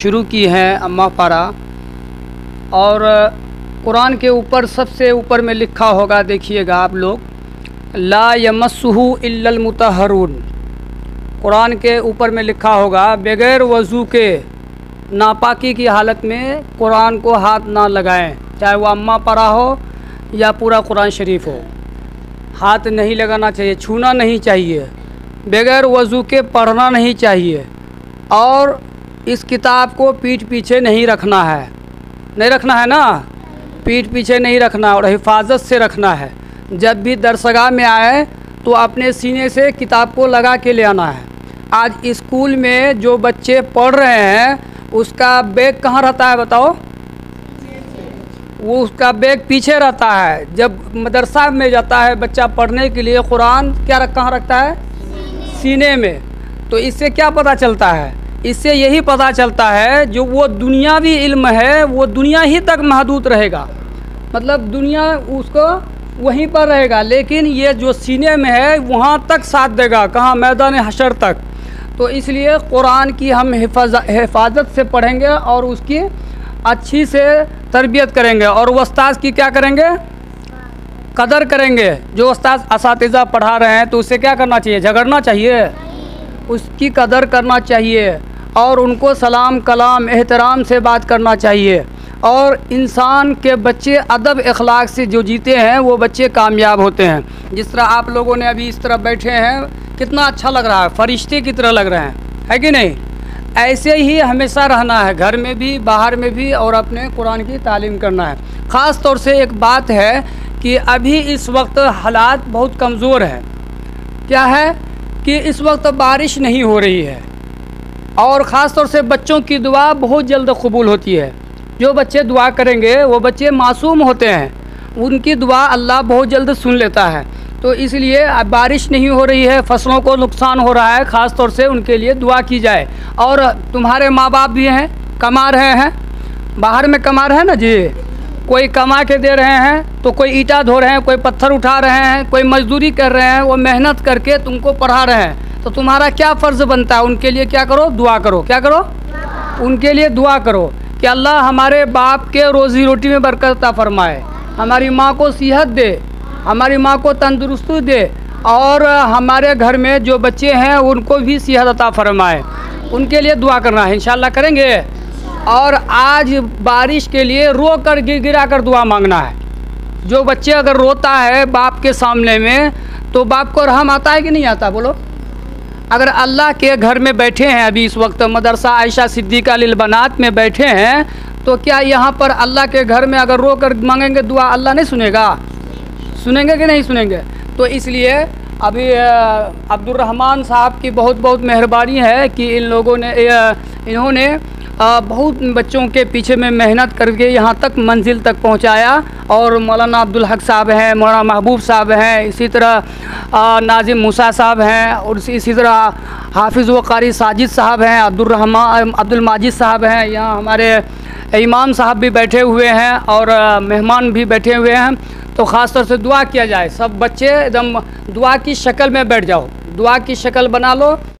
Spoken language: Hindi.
शुरू की है अम्मा पारा। और कुरान के ऊपर सबसे ऊपर में लिखा होगा, देखिएगा आप लोग, ला यमस्सुहु इल्लल मुतहहरून। कुरान के ऊपर में लिखा होगा बग़ैर वज़ू के नापाकी की हालत में कुरान को हाथ ना लगाएं, चाहे वो अम्मा पारा हो या पूरा कुरान शरीफ हो। हाथ नहीं लगाना चाहिए, छूना नहीं चाहिए, बग़ैर वज़ू के पढ़ना नहीं चाहिए। और इस किताब को पीठ पीछे नहीं रखना है, नहीं रखना है ना, पीठ पीछे नहीं रखना और हिफाजत से रखना है। जब भी दरसगाह में आए तो अपने सीने से किताब को लगा के ले आना है। आज स्कूल में जो बच्चे पढ़ रहे हैं उसका बैग कहाँ रहता है बताओ? वो उसका बैग पीछे रहता है। जब मदरसा में जाता है बच्चा पढ़ने के लिए, कुरान कहाँ रखता है? सीने में। तो इससे क्या पता चलता है? इससे यही पता चलता है जो वो दुनियावी इल्म है वो दुनिया ही तक महदूद रहेगा, मतलब दुनिया उसको वहीं पर रहेगा, लेकिन ये जो सीने में है वहाँ तक साथ देगा, कहाँ? मैदान हशर तक। तो इसलिए कुरान की हम हिफाजत से पढ़ेंगे और उसकी अच्छी से तरबियत करेंगे और उस्ताद की क्या करेंगे? कदर करेंगे। जो उस्ताद असातिज़ा पढ़ा रहे हैं तो उससे क्या करना चाहिए? झगड़ना चाहिए, उसकी कदर करना चाहिए और उनको सलाम कलाम एहतराम से बात करना चाहिए। और इंसान के बच्चे अदब अखलाक से जो जीते हैं वो बच्चे कामयाब होते हैं। जिस तरह आप लोगों ने अभी इस तरह बैठे हैं, कितना अच्छा लग रहा है, फरिश्ते की तरह लग रहे हैं, है कि नहीं? ऐसे ही हमेशा रहना है, घर में भी बाहर में भी, और अपने कुरान की तालीम करना है। ख़ास तौर से एक बात है कि अभी इस वक्त हालात बहुत कमज़ोर है। क्या है कि इस वक्त बारिश नहीं हो रही है और ख़ास तौर से बच्चों की दुआ बहुत जल्द कबूल होती है। जो बच्चे दुआ करेंगे वो बच्चे मासूम होते हैं, उनकी दुआ अल्लाह बहुत जल्द सुन लेता है। तो इसलिए अब बारिश नहीं हो रही है, फसलों को नुकसान हो रहा है, ख़ास तौर से उनके लिए दुआ की जाए। और तुम्हारे माँ बाप भी हैं, कमा रहे हैं, बाहर में कमा रहे हैं ना जी, कोई कमा के दे रहे हैं, तो कोई ईंटा धो रहे हैं, कोई पत्थर उठा रहे हैं, कोई मजदूरी कर रहे हैं, वो मेहनत करके तुमको पढ़ा रहे हैं। तो तुम्हारा क्या फ़र्ज़ बनता है? उनके लिए क्या करो? दुआ करो। क्या करो? उनके लिए दुआ करो कि अल्लाह हमारे बाप के रोज़ी रोटी में बरकत अता फरमाए, हमारी माँ को सेहत दे, हमारी माँ को तंदुरुस्ती दे, और हमारे घर में जो बच्चे हैं उनको भी सेहत अता फरमाए। उनके लिए दुआ करना है, इंशाल्लाह करेंगे। और आज बारिश के लिए रो कर गिरा कर दुआ मांगना है। जो बच्चे अगर रोता है बाप के सामने में तो बाप को रहम आता है कि नहीं आता? बोलो। अगर अल्लाह के घर में बैठे हैं, अभी इस वक्त मदरसा आयशा सिद्दीक़ा लिल बनात में बैठे हैं, तो क्या यहाँ पर अल्लाह के घर में अगर रो कर मांगेंगे दुआ अल्लाह नहीं सुनेगा? सुनेंगे कि नहीं सुनेंगे? तो इसलिए अभी अब्दुर्रहमान साहब की बहुत बहुत मेहरबानी है कि इन्होंने बहुत बच्चों के पीछे में मेहनत करके यहाँ तक मंजिल तक पहुँचाया। और मौलाना अब्दुल हक साहब हैं, मौलाना महबूब साहब हैं, इसी तरह नाजिम मूसा साहब हैं, और इसी तरह हाफिज़ व कारी साजिद साहब हैं, अब्दुल माजिद साहब हैं। यहाँ हमारे इमाम साहब भी बैठे हुए हैं और मेहमान भी बैठे हुए हैं। तो ख़ास तौर से दुआ किया जाए, सब बच्चे एकदम दुआ की शक्ल में बैठ जाओ, दुआ की शक्ल बना लो।